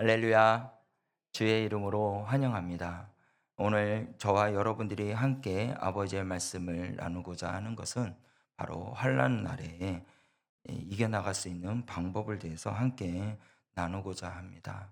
할렐루야, 주의 이름으로 환영합니다. 오늘 저와 여러분들이 함께 아버지의 말씀을 나누고자 하는 것은 바로 환난 날에 이겨나갈 수 있는 방법을 대해서 함께 나누고자 합니다.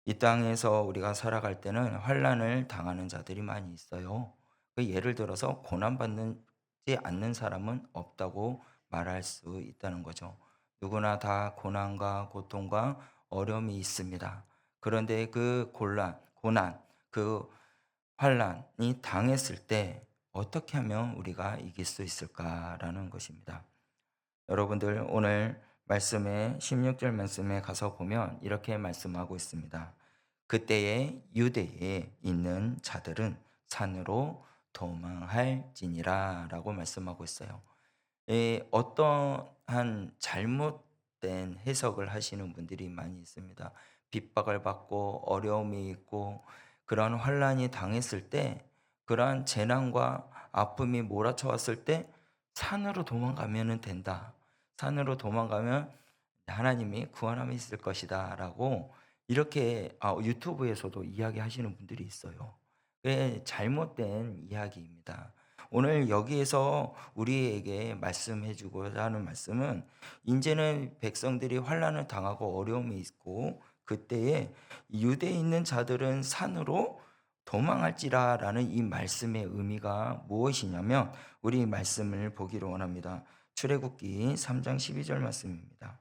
이 땅에서 우리가 살아갈 때는 환난을 당하는 자들이 많이 있어요. 예를 들어서 고난받지 않는 사람은 없다고 말할 수 있다는 거죠. 누구나 다 고난과 고통과 어려움이 있습니다. 그런데 그 고난, 그 환난이 당했을 때 어떻게 하면 우리가 이길 수 있을까라는 것입니다. 여러분들 오늘 말씀에 16절 말씀에 가서 보면 이렇게 말씀하고 있습니다. 그때에 유대에 있는 자들은 산으로 도망할지니라 라고 말씀하고 있어요. 어떠한 잘못된 해석을 하시는 분들이 많이 있습니다. 핍박을 받고 어려움이 있고 그러한 환난이 당했을 때 그러한 재난과 아픔이 몰아쳐 왔을 때 산으로 도망가면 된다. 산으로 도망가면 하나님이 구원함이 있을 것이다라고 이렇게 유튜브에서도 이야기하시는 분들이 있어요. 그게 잘못된 이야기입니다. 오늘 여기에서 우리에게 말씀해 주고자 하는 말씀은 이제는 백성들이 환난을 당하고 어려움이 있고 그때에 유대에 있는 자들은 산으로 도망할지라라는 이 말씀의 의미가 무엇이냐면 우리 말씀을 보기를 원합니다. 출애굽기 3장 12절 말씀입니다.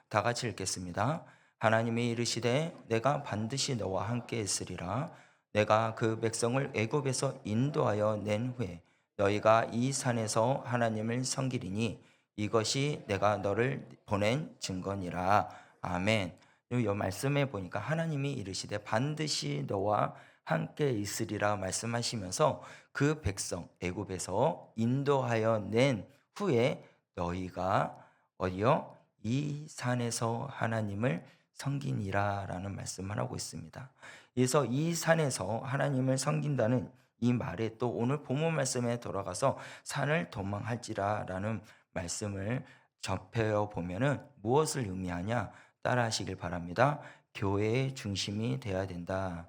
다 같이 읽겠습니다. 하나님이 이르시되 내가 반드시 너와 함께 있으리라. 내가 그 백성을 애굽에서 인도하여 낸 후에 너희가 이 산에서 하나님을 섬기리니 이것이 내가 너를 보낸 증거니라. 아멘. 이 말씀에 보니까 하나님이 이르시되 반드시 너와 함께 있으리라 말씀하시면서 그 백성 애굽에서 인도하여 낸 후에 너희가 어디요? 이 산에서 하나님을 섬기니라라는 말씀을 하고 있습니다. 그래서 이 산에서 하나님을 섬긴다는 이 말에 또 오늘 본문 말씀에 돌아가서 산을 도망할지라라는 말씀을 접해 보면은 무엇을 의미하냐? 따라하시길 바랍니다. 교회의 중심이 돼야 된다.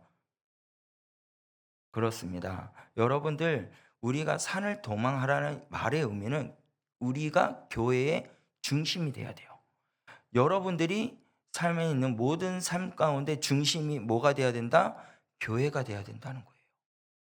그렇습니다. 여러분들 우리가 산을 도망하라는 말의 의미는 우리가 교회의 중심이 돼야 돼요. 여러분들이 삶에 있는 모든 삶 가운데 중심이 뭐가 돼야 된다? 교회가 돼야 된다는 거예요.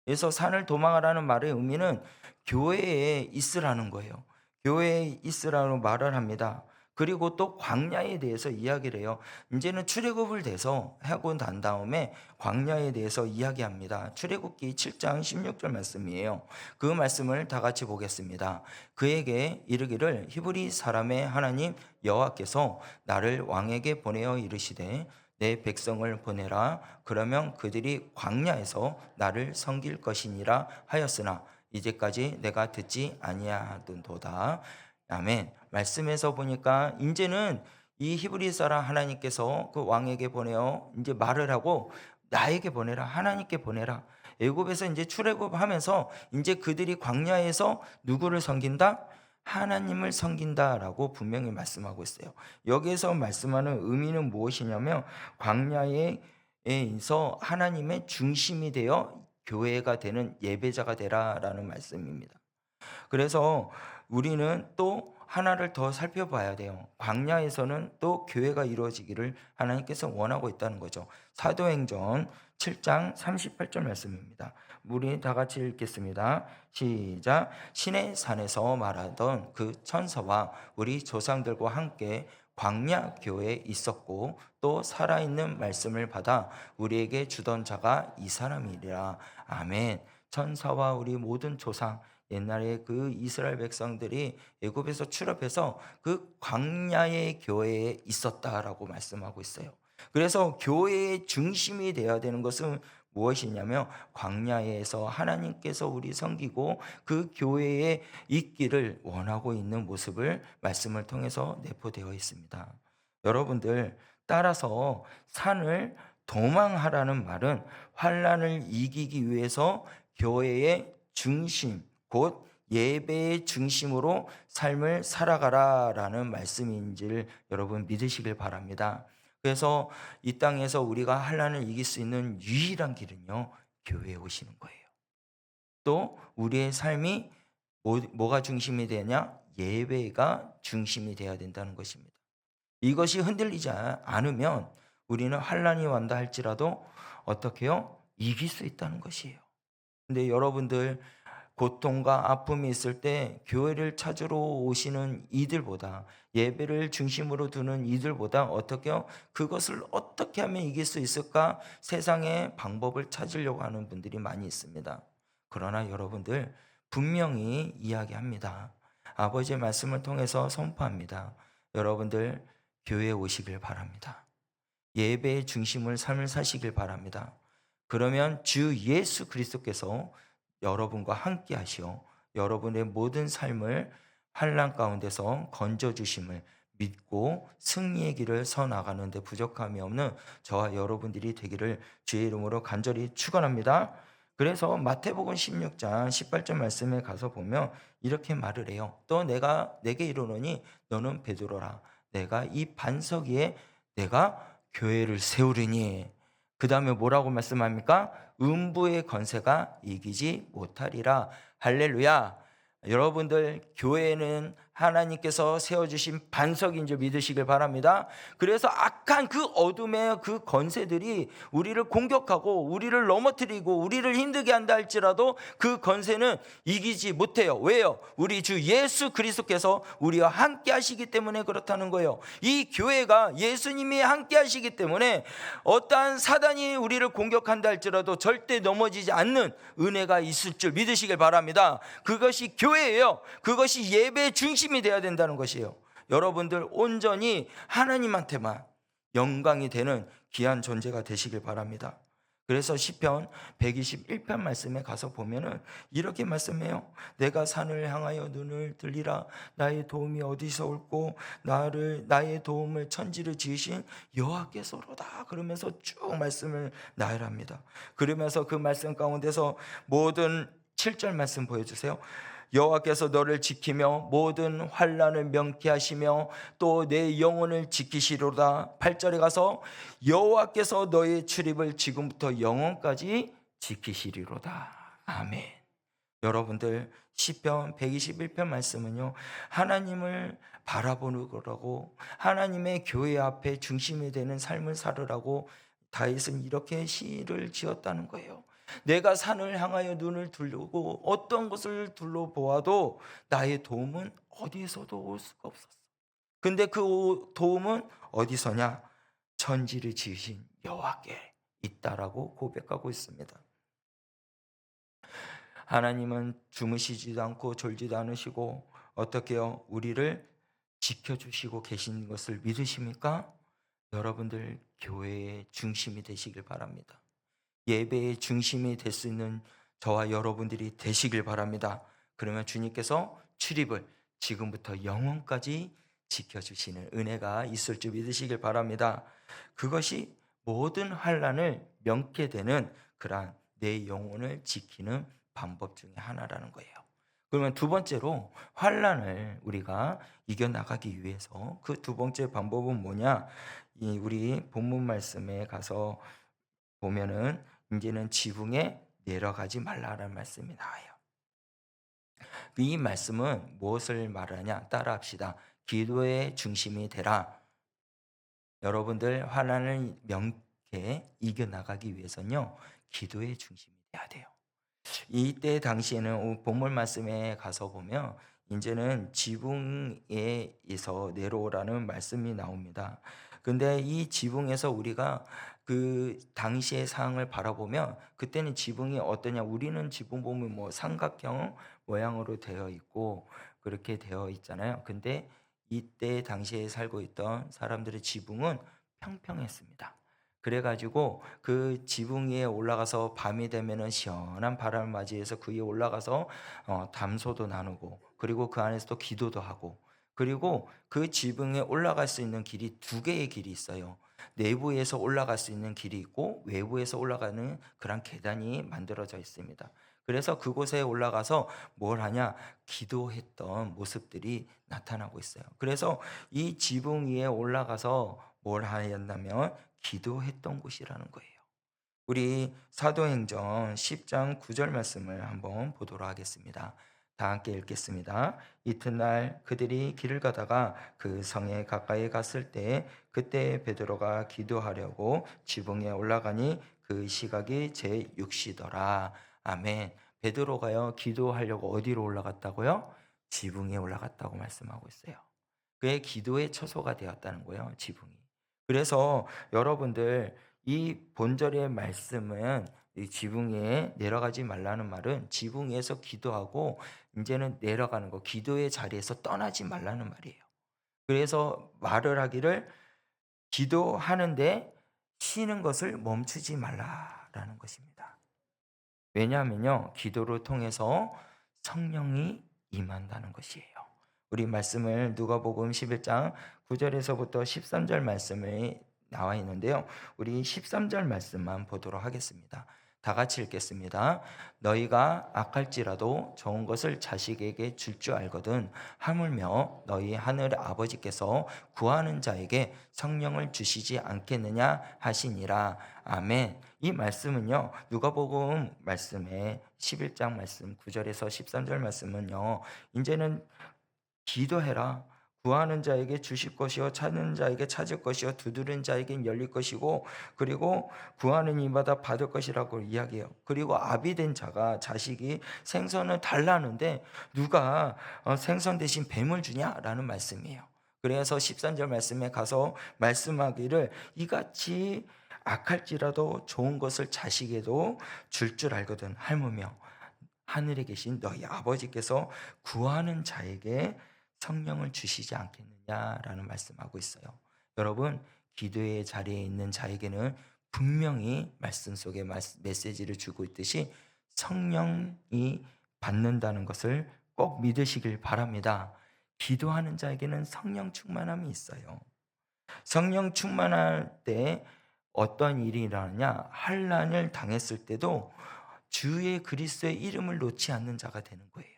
그래서 산을 도망하라는 말의 의미는 교회에 있으라는 거예요. 교회에 있으라고 말을 합니다. 그리고 또 광야에 대해서 이야기를 해요. 이제는 출애굽을 돼서 하고 난 다음에 광야에 대해서 이야기합니다. 출애굽기 7장 16절 말씀이에요. 그 말씀을 다 같이 보겠습니다. 그에게 이르기를 히브리 사람의 하나님 여호와께서 나를 왕에게 보내어 이르시되 내 백성을 보내라. 그러면 그들이 광야에서 나를 섬길 것이니라 하였으나 이제까지 내가 듣지 아니하던도다. 아멘. 말씀에서 보니까 이제는 이 히브리 사람 하나님께서 그 왕에게 보내어 이제 말을 하고 나에게 보내라. 하나님께 보내라. 애굽에서 이제 출애굽하면서 이제 그들이 광야에서 누구를 섬긴다? 하나님을 섬긴다라고 분명히 말씀하고 있어요. 여기에서 말씀하는 의미는 무엇이냐면 광야에서 하나님의 중심이 되어 교회가 되는 예배자가 되라라는 말씀입니다. 그래서 우리는 또 하나를 더 살펴봐야 돼요. 광야에서는 또 교회가 이루어지기를 하나님께서 원하고 있다는 거죠. 사도행전 7장 38절 말씀입니다. 우리 다 같이 읽겠습니다. 시작. 신의 산에서 말하던 그 천사와 우리 조상들과 함께 광야 교회에 있었고 또 살아있는 말씀을 받아 우리에게 주던 자가 이 사람이라. 아멘. 천사와 우리 모든 조상 옛날에 그 이스라엘 백성들이 애굽에서 출애굽해서 그 광야의 교회에 있었다라고 말씀하고 있어요. 그래서 교회의 중심이 되어야 되는 것은 무엇이냐면 광야에서 하나님께서 우리 섬기고 그 교회에 있기를 원하고 있는 모습을 말씀을 통해서 내포되어 있습니다. 여러분들 따라서 산을 도망하라는 말은 환난을 이기기 위해서 교회의 중심 곧 예배의 중심으로 삶을 살아가라라는 말씀인지를 여러분 믿으시길 바랍니다. 그래서 이 땅에서 우리가 환난을 이길 수 있는 유일한 길은요, 교회에 오시는 거예요. 또 우리의 삶이 뭐가 중심이 되냐? 예배가 중심이 돼야 된다는 것입니다. 이것이 흔들리지 않으면 우리는 환난이 왔다 할지라도 어떻게 요? 이길 수 있다는 것이에요. 근데 여러분들, 고통과 아픔이 있을 때 교회를 찾으러 오시는 이들보다, 예배를 중심으로 두는 이들보다 어떻게요? 그것을 어떻게 하면 이길 수 있을까? 세상의 방법을 찾으려고 하는 분들이 많이 있습니다. 그러나 여러분들, 분명히 이야기합니다. 아버지의 말씀을 통해서 선포합니다. 여러분들, 교회에 오시길 바랍니다. 예배의 중심을 삶을 사시길 바랍니다. 그러면 주 예수 그리스도께서 여러분과 함께 하시어 여러분의 모든 삶을 환난 가운데서 건져 주심을 믿고 승리의 길을 서 나가는 데 부족함이 없는 저와 여러분들이 되기를 주의 이름으로 간절히 축원합니다. 그래서 마태복음 16장 18절 말씀에 가서 보면 이렇게 말을 해요. 또 내가 내게 이르노니 너는 베드로라. 내가 이 반석 위에 내가 교회를 세우리니. 그 다음에 뭐라고 말씀합니까? 음부의 건세가 이기지 못하리라. 할렐루야. 여러분들, 교회는 하나님께서 세워주신 반석인 줄 믿으시길 바랍니다. 그래서 악한 그 어둠의 그 건세들이 우리를 공격하고 우리를 넘어뜨리고 우리를 힘들게 한다 할지라도 그 건세는 이기지 못해요. 왜요? 우리 주 예수 그리스도께서 우리와 함께 하시기 때문에 그렇다는 거예요. 이 교회가 예수님이 함께 하시기 때문에 어떠한 사단이 우리를 공격한다 할지라도 절대 넘어지지 않는 은혜가 있을 줄 믿으시길 바랍니다. 그것이 교회예요. 그것이 예배의 중심이 되어야 된다는 것이에요. 여러분들, 온전히 하나님한테만 영광이 되는 귀한 존재가 되시길 바랍니다. 그래서 시편 121편 말씀에 가서 보면은 이렇게 말씀해요. 내가 산을 향하여 눈을 들리라. 나의 도움이 어디서 올꼬? 나의 도움을 천지를 지으신 여호와께서로다. 그러면서 쭉 말씀을 나열합니다. 그러면서 그 말씀 가운데서 모든 7절 말씀 보여주세요. 여호와께서 너를 지키며 모든 환난을 명쾌하시며 또 내 영혼을 지키시리로다. 8절에 가서 여호와께서 너의 출입을 지금부터 영원까지 지키시리로다. 아멘. 여러분들, 시편 121편 말씀은요, 하나님을 바라보는 거라고, 하나님의 교회 앞에 중심이 되는 삶을 살으라고 다윗은 이렇게 시를 지었다는 거예요. 내가 산을 향하여 눈을 들고 어떤 것을 둘러보아도 나의 도움은 어디에서도 올 수가 없었어. 근데 그 도움은 어디서냐? 천지를 지으신 여호와께 있다라고 고백하고 있습니다. 하나님은 주무시지도 않고 졸지도 않으시고 어떻게요? 우리를 지켜주시고 계신 것을 믿으십니까? 여러분들, 교회의 중심이 되시길 바랍니다. 예배의 중심이 될 수 있는 저와 여러분들이 되시길 바랍니다. 그러면 주님께서 출입을 지금부터 영원까지 지켜주시는 은혜가 있을 줄 믿으시길 바랍니다. 그것이 모든 환난을 면케 되는 그러한 내 영혼을 지키는 방법 중에 하나라는 거예요. 그러면 두 번째로 환난을 우리가 이겨나가기 위해서 그 두 번째 방법은 뭐냐? 우리 본문 말씀에 가서 보면은 이제는 지붕에 내려가지 말라라는 말씀이 나와요. 이 말씀은 무엇을 말하냐? 따라합시다. 기도의 중심이 되라. 여러분들, 환난을 명쾌 이겨나가기 위해서는요, 기도의 중심이 돼야 돼요. 이때 당시에는 본문 말씀에 가서 보면 이제는 지붕에서 내려오라는 말씀이 나옵니다. 근데 이 지붕에서 우리가 그 당시의 상황을 바라보면 그때는 지붕이 어떠냐? 우리는 지붕 보면 뭐 삼각형 모양으로 되어 있고 그렇게 되어 있잖아요. 근데 이때 당시에 살고 있던 사람들의 지붕은 평평했습니다. 그래가지고 그 지붕 위에 올라가서 밤이 되면은 시원한 바람을 맞이해서 그 위에 올라가서 담소도 나누고 그리고 그 안에서 또 기도도 하고 그리고 그 지붕에 올라갈 수 있는 길이 두 개의 길이 있어요. 내부에서 올라갈 수 있는 길이 있고 외부에서 올라가는 그런 계단이 만들어져 있습니다. 그래서 그곳에 올라가서 뭘 하냐? 기도했던 모습들이 나타나고 있어요. 그래서 이 지붕 위에 올라가서 뭘 하였냐면 기도했던 곳이라는 거예요. 우리 사도행전 10장 9절 말씀을 한번 보도록 하겠습니다. 다 함께 읽겠습니다. 이튿날 그들이 길을 가다가 그 성에 가까이 갔을 때 그때 베드로가 기도하려고 지붕에 올라가니 그 시각이 제6시더라. 아멘. 베드로가요 기도하려고 어디로 올라갔다고요? 지붕에 올라갔다고 말씀하고 있어요. 그의 기도의 처소가 되었다는 거예요, 지붕이. 그래서 여러분들 이 본절의 말씀은 이 지붕 에 내려가지 말라는 말은 지붕 위에서 기도하고 이제는 내려가는 거, 기도의 자리에서 떠나지 말라는 말이에요. 그래서 말을 하기를 기도하는데 쉬는 것을 멈추지 말라라는 것입니다. 왜냐하면요, 기도를 통해서 성령이 임한다는 것이에요. 우리 말씀을 누가복음 11장 9절에서부터 13절 말씀이 나와 있는데요. 우리 13절 말씀만 보도록 하겠습니다. 다 같이 읽겠습니다. 너희가 악할지라도 좋은 것을 자식에게 줄 줄 알거든 하물며 너희 하늘 아버지께서 구하는 자에게 성령을 주시지 않겠느냐 하시니라. 아멘. 이 말씀은요, 누가복음 말씀에 11장 말씀 9절에서 13절 말씀은요, 이제는 기도해라. 구하는 자에게 주실 것이요 찾는 자에게 찾을 것이요 두드리는 자에겐 열릴 것이고, 그리고 구하는 이마다 받을 것이라고 이야기해요. 그리고 아비된 자가 자식이 생선을 달라는데 누가 생선 대신 뱀을 주냐라는 말씀이에요. 그래서 13절 말씀에 가서 말씀하기를 이같이 악할지라도 좋은 것을 자식에도 줄 알거든 할무며 하늘에 계신 너희 아버지께서 구하는 자에게 성령을 주시지 않겠느냐라는 말씀하고 있어요. 여러분, 기도의 자리에 있는 자에게는 분명히 말씀 속에 메시지를 주고 있듯이 성령이 받는다는 것을 꼭 믿으시길 바랍니다. 기도하는 자에게는 성령 충만함이 있어요. 성령 충만할 때 어떤 일이 일어나냐? 환난을 당했을 때도 주의 그리스도의 이름을 놓지 않는 자가 되는 거예요.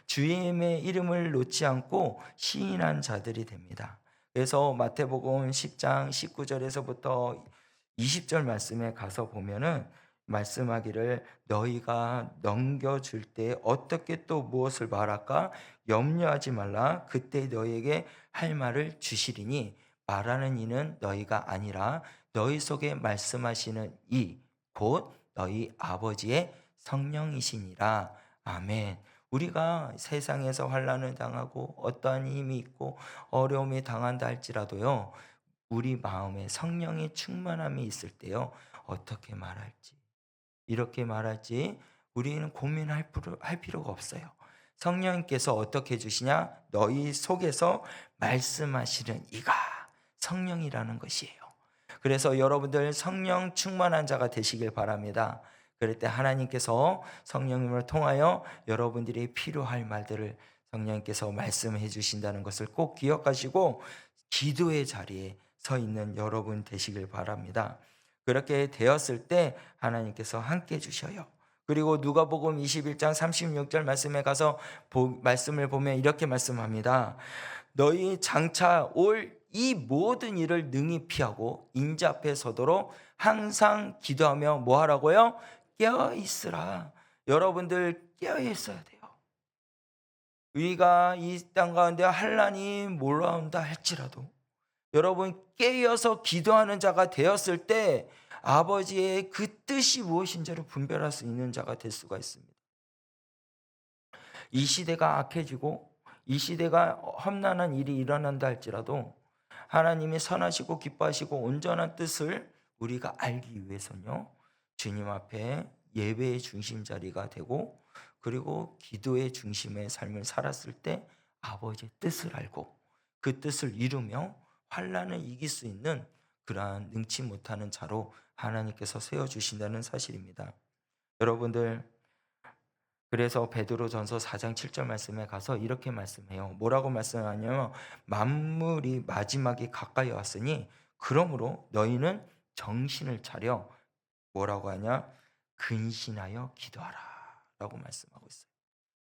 주님의 이름을 놓지 않고 시인한 자들이 됩니다. 그래서 마태복음 10장 19절에서부터 20절 말씀에 가서 보면은 말씀하기를 너희가 넘겨줄 때 어떻게 또 무엇을 말할까 염려하지 말라 그때 너희에게 할 말을 주시리니 말하는 이는 너희가 아니라 너희 속에 말씀하시는 이 곧 너희 아버지의 성령이시니라. 아멘. 우리가 세상에서 환난을 당하고 어떠한 힘이 있고 어려움이 당한다 할지라도요, 우리 마음에 성령의 충만함이 있을 때요, 어떻게 말할지, 이렇게 말할지 우리는 할 필요가 없어요. 성령님께서 어떻게 해주시냐? 너희 속에서 말씀하시는 이가 성령이라는 것이에요. 그래서 여러분들 성령 충만한 자가 되시길 바랍니다. 그럴 때 하나님께서 성령님을 통하여 여러분들이 필요할 말들을 성령님께서 말씀해 주신다는 것을 꼭 기억하시고 기도의 자리에 서 있는 여러분 되시길 바랍니다. 그렇게 되었을 때 하나님께서 함께 해 주셔요. 그리고 누가복음 21장 36절 말씀에 가서 말씀을 보면 이렇게 말씀합니다. 너희 장차 올 이 모든 일을 능히 피하고 인자 앞에 서도록 항상 기도하며 뭐 하라고요? 깨어 있으라. 여러분들 깨어 있어야 돼요. 우리가 이 땅 가운데 환난이 몰아온다 할지라도 여러분 깨어서 기도하는 자가 되었을 때 아버지의 그 뜻이 무엇인지를 분별할 수 있는 자가 될 수가 있습니다. 이 시대가 악해지고 이 시대가 험난한 일이 일어난다 할지라도 하나님이 선하시고 기뻐하시고 온전한 뜻을 우리가 알기 위해서는요, 주님 앞에 예배의 중심 자리가 되고 그리고 기도의 중심의 삶을 살았을 때 아버지의 뜻을 알고 그 뜻을 이루며 환난을 이길 수 있는 그러한 능치 못하는 자로 하나님께서 세워주신다는 사실입니다. 여러분들, 그래서 베드로전서 4장 7절 말씀에 가서 이렇게 말씀해요. 뭐라고 말씀하냐면 만물이 마지막이 가까이 왔으니 그러므로 너희는 정신을 차려 뭐라고 하냐? 근신하여 기도하라 라고 말씀하고 있어요.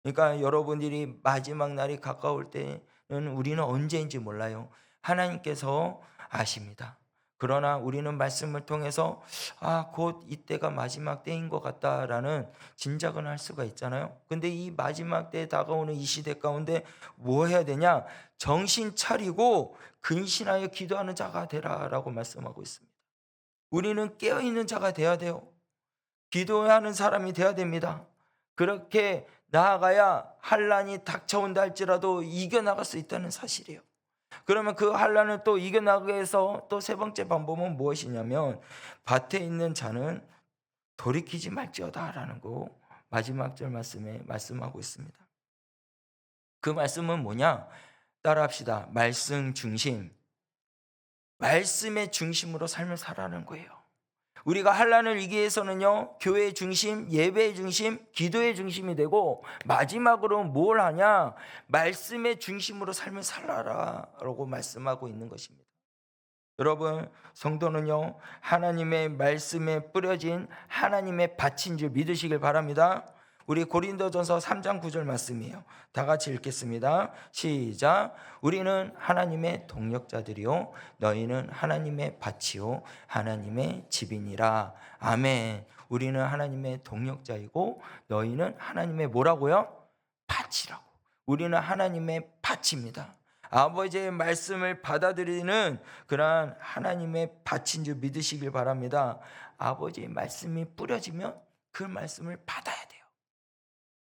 그러니까 여러분들이 마지막 날이 가까울 때는 우리는 언제인지 몰라요. 하나님께서 아십니다. 그러나 우리는 말씀을 통해서 곧 이때가 마지막 때인 것 같다라는 짐작은 할 수가 있잖아요. 근데 이 마지막 때에 다가오는 이 시대 가운데 뭐 해야 되냐? 정신 차리고 근신하여 기도하는 자가 되라라고 말씀하고 있습니다. 우리는 깨어있는 자가 돼야 돼요. 기도하는 사람이 돼야 됩니다. 그렇게 나아가야 환난이 닥쳐온다 할지라도 이겨나갈 수 있다는 사실이에요. 그러면 그 환난을 또 이겨나가기 위해서 또 세 번째 방법은 무엇이냐면 밭에 있는 자는 돌이키지 말지어다라는 거 마지막 절 말씀에 말씀하고 있습니다. 그 말씀은 뭐냐? 따라합시다. 말씀 중심. 말씀의 중심으로 삶을 살아가는 거예요. 우리가 환난을 이기기 위해서는요, 교회의 중심, 예배의 중심, 기도의 중심이 되고 마지막으로 뭘 하냐? 말씀의 중심으로 삶을 살아라라고 말씀하고 있는 것입니다. 여러분, 성도는요, 하나님의 말씀에 뿌려진 하나님의 밭인 줄 믿으시길 바랍니다. 우리 고린도전서 3장 9절 말씀이에요. 다 같이 읽겠습니다. 시작. 우리는 하나님의 동역자들이요 너희는 하나님의 밭이요 하나님의 집이니라. 아멘. 우리는 하나님의 동역자이고 너희는 하나님의 뭐라고요? 밭이라고. 우리는 하나님의 밭입니다. 아버지의 말씀을 받아들이는 그러한 하나님의 밭인 줄 믿으시길 바랍니다. 아버지의 말씀이 뿌려지면 그 말씀을 받아야 돼요.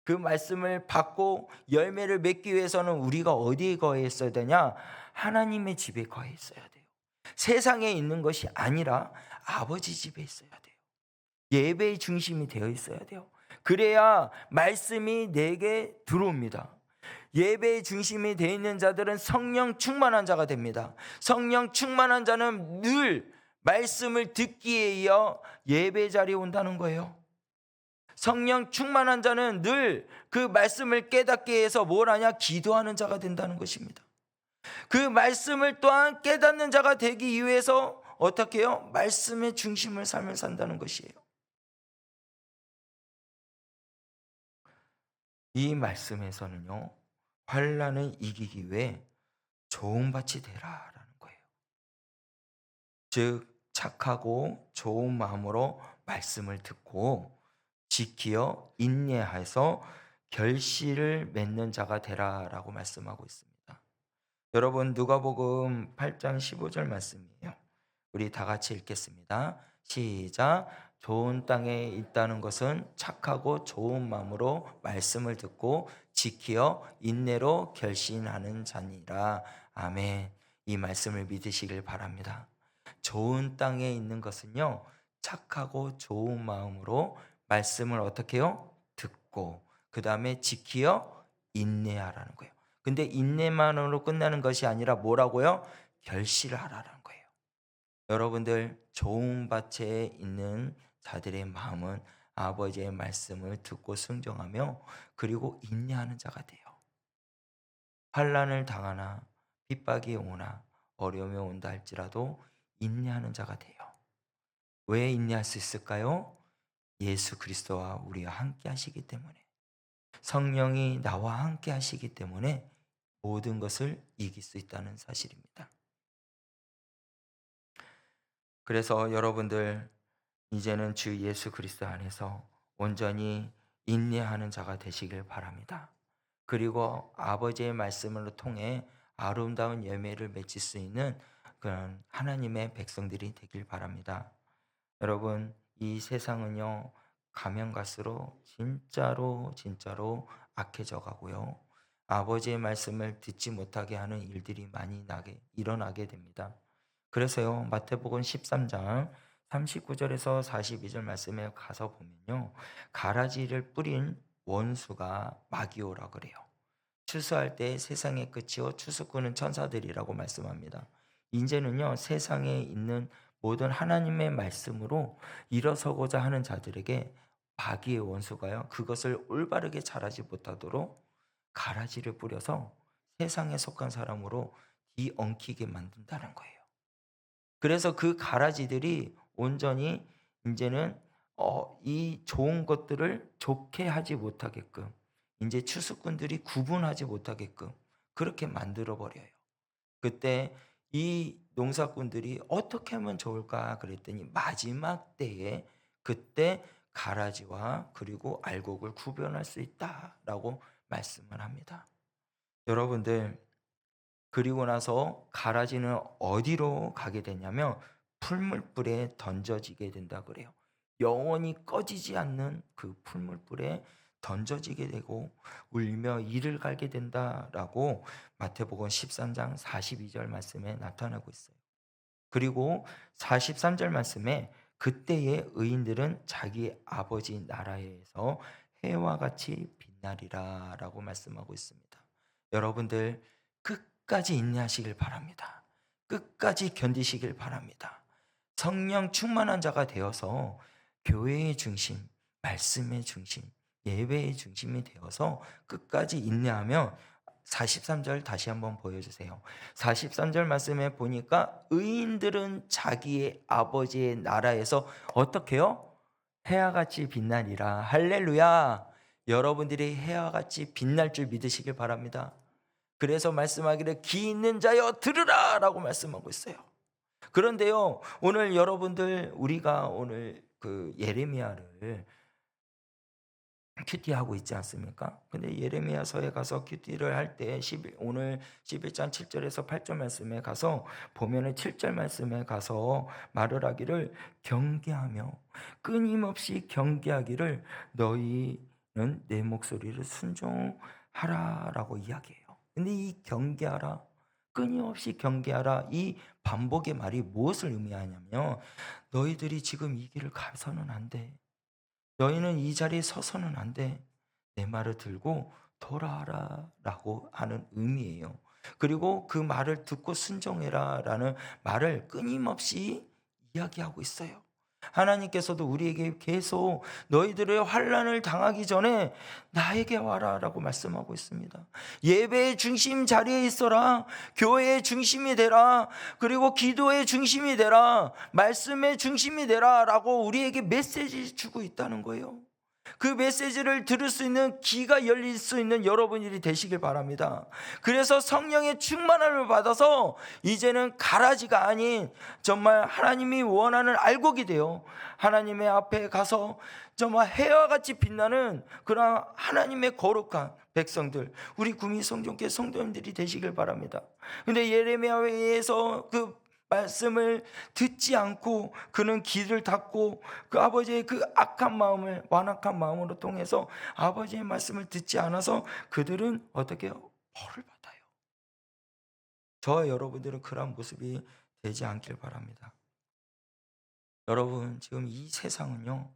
그 말씀을 받고 열매를 맺기 위해서는 우리가 어디에 거해 있어야 되냐? 하나님의 집에 거해 있어야 돼요. 세상에 있는 것이 아니라 아버지 집에 있어야 돼요. 예배의 중심이 되어 있어야 돼요. 그래야 말씀이 내게 들어옵니다. 예배의 중심이 되어 있는 자들은 성령 충만한 자가 됩니다. 성령 충만한 자는 늘 말씀을 듣기에 이어 예배 자리에 온다는 거예요. 성령 충만한 자는 늘 그 말씀을 깨닫게 해서 뭘 하냐? 기도하는 자가 된다는 것입니다. 그 말씀을 또한 깨닫는 자가 되기 위해서 어떻게 해요? 말씀의 중심을 삶을 산다는 것이에요. 이 말씀에서는요, 환난을 이기기 위해 좋은 밭이 되라라는 거예요. 즉 착하고 좋은 마음으로 말씀을 듣고 지키어 인내해서 결실을 맺는 자가 되라라고 말씀하고 있습니다. 여러분, 누가복음 8장 15절 말씀이에요. 우리 다 같이 읽겠습니다. 시작. 좋은 땅에 있다는 것은 착하고 좋은 마음으로 말씀을 듣고 지키어 인내로 결신하는 자니라. 아멘. 이 말씀을 믿으시길 바랍니다. 좋은 땅에 있는 것은요, 착하고 좋은 마음으로 말씀을 어떻게 해요? 듣고 그 다음에 지키어 인내하라는 거예요. 근데 인내만으로 끝나는 것이 아니라 뭐라고요? 결실을 하라는 거예요. 여러분들, 좋은 밭에 있는 자들의 마음은 아버지의 말씀을 듣고 순종하며 그리고 인내하는 자가 돼요. 환난을 당하나 핍박이 오나 어려움이 온다 할지라도 인내하는 자가 돼요. 왜 인내할 수 있을까요? 예수 그리스도와 우리와 함께 하시기 때문에, 성령이 나와 함께 하시기 때문에 모든 것을 이길 수 있다는 사실입니다. 그래서 여러분들, 이제는 주 예수 그리스도 안에서 온전히 인내하는 자가 되시길 바랍니다. 그리고 아버지의 말씀을 통해 아름다운 열매를 맺을 수 있는 그런 하나님의 백성들이 되길 바랍니다. 여러분, 이 세상은요, 가면 갈수록 진짜로 악해져 가고요, 아버지의 말씀을 듣지 못하게 하는 일들이 많이 일어나게 됩니다. 그래서요, 마태복음 13장 39절에서 42절 말씀에 가서 보면요, 가라지를 뿌린 원수가 마귀오라 그래요. 추수할 때 세상의 끝이요 추수꾼은 천사들이라고 말씀합니다. 이제는요, 세상에 있는 모든 하나님의 말씀으로 일어서고자 하는 자들에게 마귀의 원수가요, 그것을 올바르게 자라지 못하도록 가라지를 뿌려서 세상에 속한 사람으로 뒤엉키게 만든다는 거예요. 그래서 그 가라지들이 온전히 이제는 이 좋은 것들을 좋게 하지 못하게끔, 이제 추수꾼들이 구분하지 못하게끔 그렇게 만들어 버려요. 그때 이 농사꾼들이 어떻게 하면 좋을까 그랬더니 마지막 때에 그때 가라지와 그리고 알곡을 구별할 수 있다라고 말씀을 합니다. 여러분들, 그리고 나서 가라지는 어디로 가게 되냐면 풀물불에 던져지게 된다 그래요. 영원히 꺼지지 않는 그 풀물불에 던져지게 되고 울며 이를 갈게 된다라고 마태복음 13장 42절 말씀에 나타나고 있어요. 그리고 43절 말씀에 그때의 의인들은 자기 아버지 나라에서 해와 같이 빛나리라 라고 말씀하고 있습니다. 여러분들, 끝까지 인내하시길 바랍니다. 끝까지 견디시길 바랍니다. 성령 충만한 자가 되어서 교회의 중심, 말씀의 중심, 예배의 중심이 되어서 끝까지 인내하면 43절 다시 한번 보여주세요. 43절 말씀에 보니까 의인들은 자기의 아버지의 나라에서 어떻게 해요? 해와 같이 빛나리라. 할렐루야. 여러분들이 해와 같이 빛날 줄 믿으시길 바랍니다. 그래서 말씀하기를 귀 있는 자여 들으라 라고 말씀하고 있어요. 그런데요, 오늘 여러분들, 우리가 오늘 그 예레미야를 큐티하고 있지 않습니까? 근데 예레미야서에 가서 큐티를 할 때 오늘 11장 7절에서 8절 말씀에 가서 보면은 7절 말씀에 가서 말을 하기를 경계하며 끊임없이 경계하기를 너희는 내 목소리를 순종하라라고 이야기해요. 근데 이 경계하라, 끊임없이 경계하라, 이 반복의 말이 무엇을 의미하냐면 너희들이 지금 이 길을 가서는 안 돼. 너희는 이 자리에 서서는 안 돼. 내 말을 들고 돌아와라 라고 하는 의미예요. 그리고 그 말을 듣고 순종해라 라는 말을 끊임없이 이야기하고 있어요. 하나님께서도 우리에게 계속 너희들의 환난을 당하기 전에 나에게 와라 라고 말씀하고 있습니다. 예배의 중심 자리에 있어라. 교회의 중심이 되라. 그리고 기도의 중심이 되라. 말씀의 중심이 되라 라고 우리에게 메시지 주고 있다는 거예요. 그 메시지를 들을 수 있는 귀가 열릴 수 있는 여러분이 되시길 바랍니다. 그래서 성령의 충만함을 받아서 이제는 가라지가 아닌 정말 하나님이 원하는 알곡이 되어 하나님의 앞에 가서 정말 해와 같이 빛나는 그런 하나님의 거룩한 백성들, 우리 구미 성전교회 성도님들이 되시길 바랍니다. 근데 예레미야에서 그 말씀을 듣지 않고 그는 귀를 닫고 그 아버지의 그 악한 마음을, 완악한 마음으로 통해서 아버지의 말씀을 듣지 않아서 그들은 어떻게 해요? 벌을 받아요. 저와 여러분들은 그런 모습이 되지 않길 바랍니다. 여러분, 지금 이 세상은요,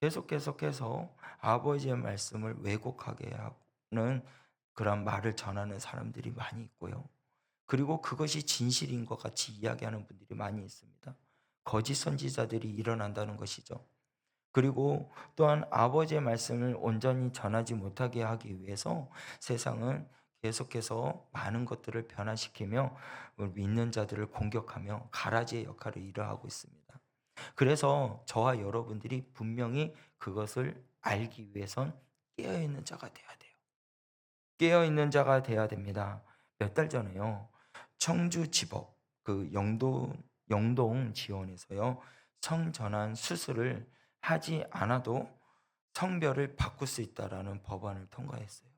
계속해서 아버지의 말씀을 왜곡하게 하는 그런 말을 전하는 사람들이 많이 있고요. 그리고 그것이 진실인 것 같이 이야기하는 분들이 많이 있습니다. 거짓 선지자들이 일어난다는 것이죠. 그리고 또한 아버지의 말씀을 온전히 전하지 못하게 하기 위해서 세상은 계속해서 많은 것들을 변화시키며 믿는 자들을 공격하며 가라지의 역할을 이어하고 있습니다. 그래서 저와 여러분들이 분명히 그것을 알기 위해선 깨어있는 자가 돼야 돼요. 깨어있는 자가 돼야 됩니다. 몇 달 전에요, 청주 지법 그 영동 지원에서요, 성전환 수술을 하지 않아도 성별을 바꿀 수 있다라는 법안을 통과했어요.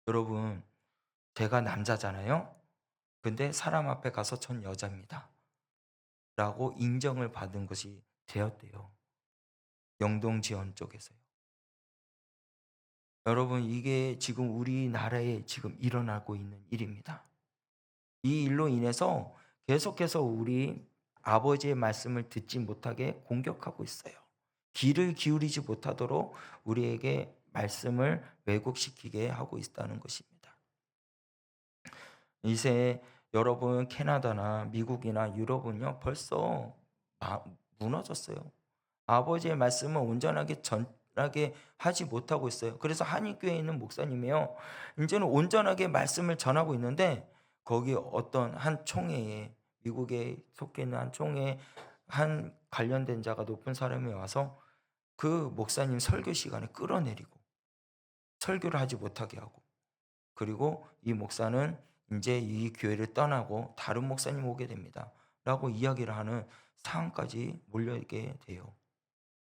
여러분, 제가 남자잖아요. 근데 사람 앞에 가서 전 여자입니다 라고 인정을 받은 것이 되었대요. 영동 지원 쪽에서요. 여러분, 이게 지금 우리나라에 지금 일어나고 있는 일입니다. 이 일로 인해서 계속해서 우리 아버지의 말씀을 듣지 못하게 공격하고 있어요. 귀를 기울이지 못하도록 우리에게 말씀을 왜곡시키게 하고 있다는 것입니다. 이제 여러분, 캐나다나 미국이나 유럽은요, 벌써 무너졌어요. 아버지의 말씀을 온전하게 전하게 하지 못하고 있어요. 그래서 한인교회에 있는 목사님이요, 이제는 온전하게 말씀을 전하고 있는데 거기 어떤 한 총회에, 미국에 속해 있는 한 총회에 한 관련된 자가 높은 사람이 와서 그 목사님 설교 시간에 끌어내리고 설교를 하지 못하게 하고, 그리고 이 목사는 이제 이 교회를 떠나고 다른 목사님 오게 됩니다. 라고 이야기를 하는 상황까지 몰려있게 돼요.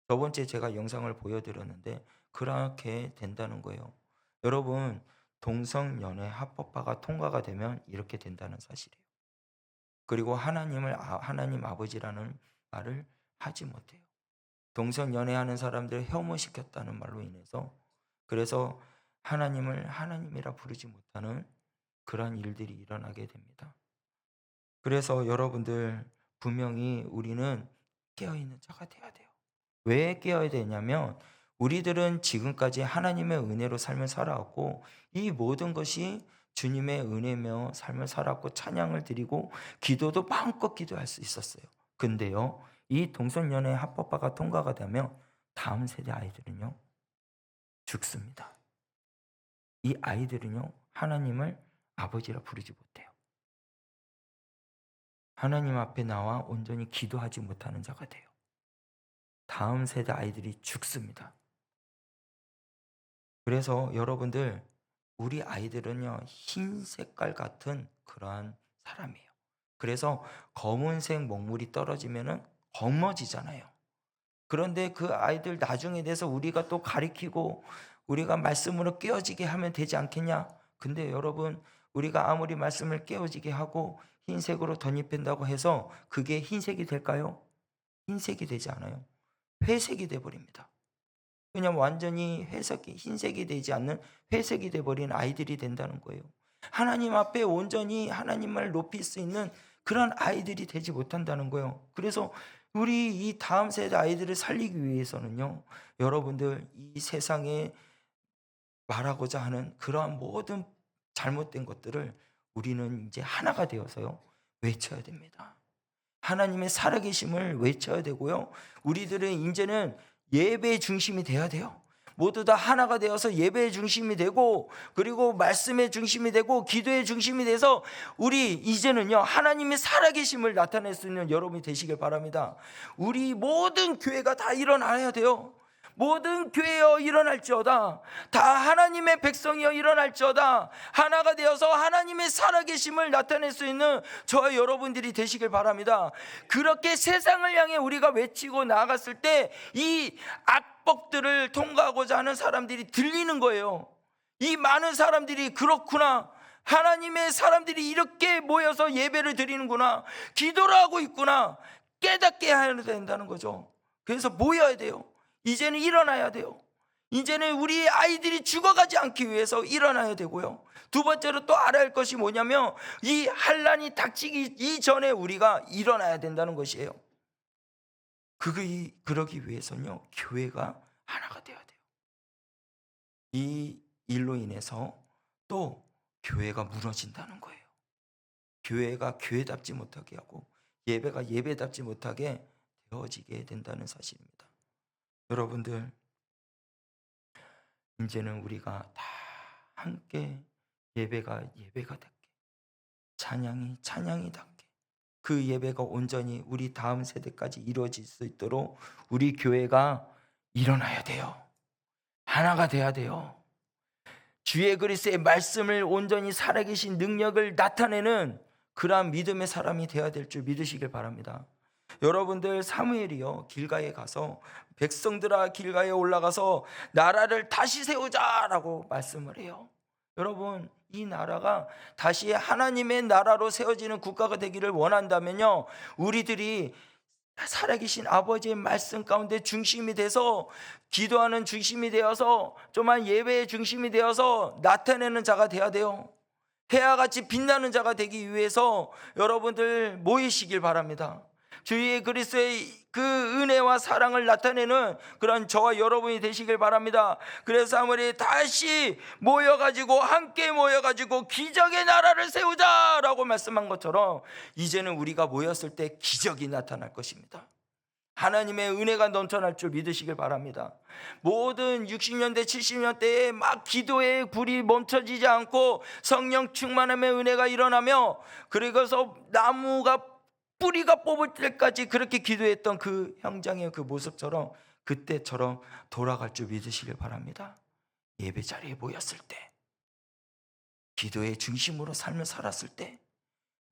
저번 주에 제가 영상을 보여드렸는데 그렇게 된다는 거예요. 여러분, 동성연애 합법화가 통과가 되면 이렇게 된다는 사실이에요. 그리고 하나님 아버지라는 말을 하지 못해요. 동성연애하는 사람들을 혐오시켰다는 말로 인해서, 그래서 하나님을 하나님이라 부르지 못하는 그런 일들이 일어나게 됩니다. 그래서 여러분들, 분명히 우리는 깨어있는 자가 돼야 돼요. 왜 깨어야 되냐면 우리들은 지금까지 하나님의 은혜로 삶을 살아왔고 이 모든 것이 주님의 은혜며 삶을 살았고 찬양을 드리고 기도도 마음껏 기도할 수 있었어요. 근데요, 이 동성연애 합법화가 통과가 되면 다음 세대 아이들은요 죽습니다. 이 아이들은요 하나님을 아버지라 부르지 못해요. 하나님 앞에 나와 온전히 기도하지 못하는 자가 돼요. 다음 세대 아이들이 죽습니다. 그래서 여러분들, 우리 아이들은요 흰 색깔 같은 그러한 사람이에요. 그래서 검은색 먹물이 떨어지면은 검어지잖아요. 그런데 그 아이들 나중에 돼서 우리가 또 가리키고 우리가 말씀으로 깨어지게 하면 되지 않겠냐? 근데 여러분, 우리가 아무리 말씀을 깨어지게 하고 흰색으로 덧입힌다고 해서 그게 흰색이 될까요? 흰색이 되지 않아요. 회색이 돼 버립니다. 그냥 완전히 흰색이 되지 않는 회색이 돼버린 아이들이 된다는 거예요. 하나님 앞에 온전히 하나님을 높일 수 있는 그런 아이들이 되지 못한다는 거예요. 그래서 우리 이 다음 세대 아이들을 살리기 위해서는요, 여러분들, 이 세상에 말하고자 하는 그러한 모든 잘못된 것들을 우리는 이제 하나가 되어서요 외쳐야 됩니다. 하나님의 살아계심을 외쳐야 되고요, 우리들은 이제는 예배의 중심이 돼야 돼요. 모두 다 하나가 되어서 예배의 중심이 되고, 그리고 말씀의 중심이 되고, 기도의 중심이 돼서 우리 이제는요 하나님의 살아계심을 나타낼 수 있는 여러분이 되시길 바랍니다. 우리 모든 교회가 다 일어나야 돼요. 모든 교회여 일어날지어다. 다 하나님의 백성이여 일어날지어다. 하나가 되어서 하나님의 살아계심을 나타낼 수 있는 저와 여러분들이 되시길 바랍니다. 그렇게 세상을 향해 우리가 외치고 나아갔을 때 이 악법들을 통과하고자 하는 사람들이 들리는 거예요. 이 많은 사람들이 그렇구나, 하나님의 사람들이 이렇게 모여서 예배를 드리는구나, 기도를 하고 있구나, 깨닫게 해야 된다는 거죠. 그래서 모여야 돼요. 이제는 일어나야 돼요. 이제는 우리 아이들이 죽어가지 않기 위해서 일어나야 되고요. 두 번째로 또 알아야 할 것이 뭐냐면 이 환난이 닥치기 이전에 우리가 일어나야 된다는 것이에요. 그러기 위해서는요 교회가 하나가 돼야 돼요. 이 일로 인해서 또 교회가 무너진다는 거예요. 교회가 교회답지 못하게 하고 예배가 예배답지 못하게 되어지게 된다는 사실입니다. 여러분들, 이제는 우리가 다 함께 예배가 예배가 닿게, 찬양이 찬양이 닿게, 그 예배가 온전히 우리 다음 세대까지 이루어질 수 있도록 우리 교회가 일어나야 돼요. 하나가 돼야 돼요. 주의 그리스도의 말씀을 온전히 살아계신 능력을 나타내는 그러한 믿음의 사람이 되어야 될 줄 믿으시길 바랍니다. 여러분들, 사무엘이요 길가에 가서 백성들아 길가에 올라가서 나라를 다시 세우자라고 말씀을 해요. 여러분, 이 나라가 다시 하나님의 나라로 세워지는 국가가 되기를 원한다면요, 우리들이 살아계신 아버지의 말씀 가운데 중심이 돼서 기도하는 중심이 되어서 정말 예배의 중심이 되어서 나타내는 자가 돼야 돼요. 해와 같이 빛나는 자가 되기 위해서 여러분들 모이시길 바랍니다. 주의 그리스도의 그 은혜와 사랑을 나타내는 그런 저와 여러분이 되시길 바랍니다. 그래서 아무리 다시 모여가지고 함께 모여가지고 기적의 나라를 세우자라고 말씀한 것처럼 이제는 우리가 모였을 때 기적이 나타날 것입니다. 하나님의 은혜가 넘쳐날 줄 믿으시길 바랍니다. 모든 60년대 70년대에 막 기도의 불이 멈춰지지 않고 성령 충만함의 은혜가 일어나며, 그래서 나무가 뿌리가 뽑을 때까지 그렇게 기도했던 그 형장의 그 모습처럼 그때처럼 돌아갈 줄 믿으시길 바랍니다. 예배 자리에 모였을 때 기도의 중심으로 삶을 살았을 때,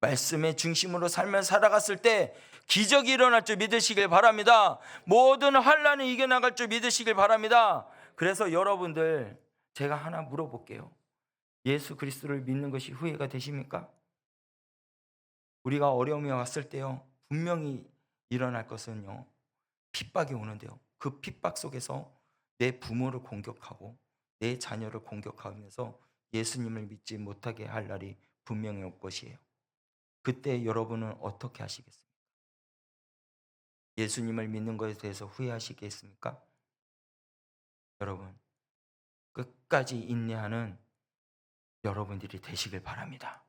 말씀의 중심으로 삶을 살아갔을 때 기적이 일어날 줄 믿으시길 바랍니다. 모든 환난을 이겨나갈 줄 믿으시길 바랍니다. 그래서 여러분들, 제가 하나 물어볼게요. 예수 그리스도를 믿는 것이 후회가 되십니까? 우리가 어려움이 왔을 때요, 분명히 일어날 것은요, 핍박이 오는데요, 그 핍박 속에서 내 부모를 공격하고 내 자녀를 공격하면서 예수님을 믿지 못하게 할 날이 분명히 올 것이에요. 그때 여러분은 어떻게 하시겠습니까? 예수님을 믿는 것에 대해서 후회하시겠습니까? 여러분, 끝까지 인내하는 여러분들이 되시길 바랍니다.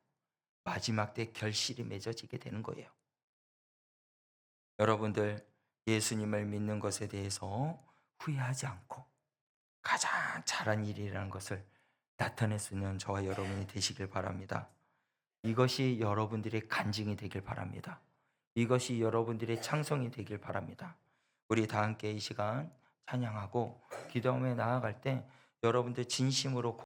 마지막 때 결실이 맺어지게 되는 거예요. 여러분들, 예수님을 믿는 것에 대해서 후회하지 않고 가장 잘한 일이라는 것을 나타낼 수 있는 저와 여러분이 되시길 바랍니다. 이것이 여러분들의 간증이 되길 바랍니다. 이것이 여러분들의 창성이 되길 바랍니다. 우리 다 함께 이 시간 찬양하고 기도하며 나아갈 때 여러분들 진심으로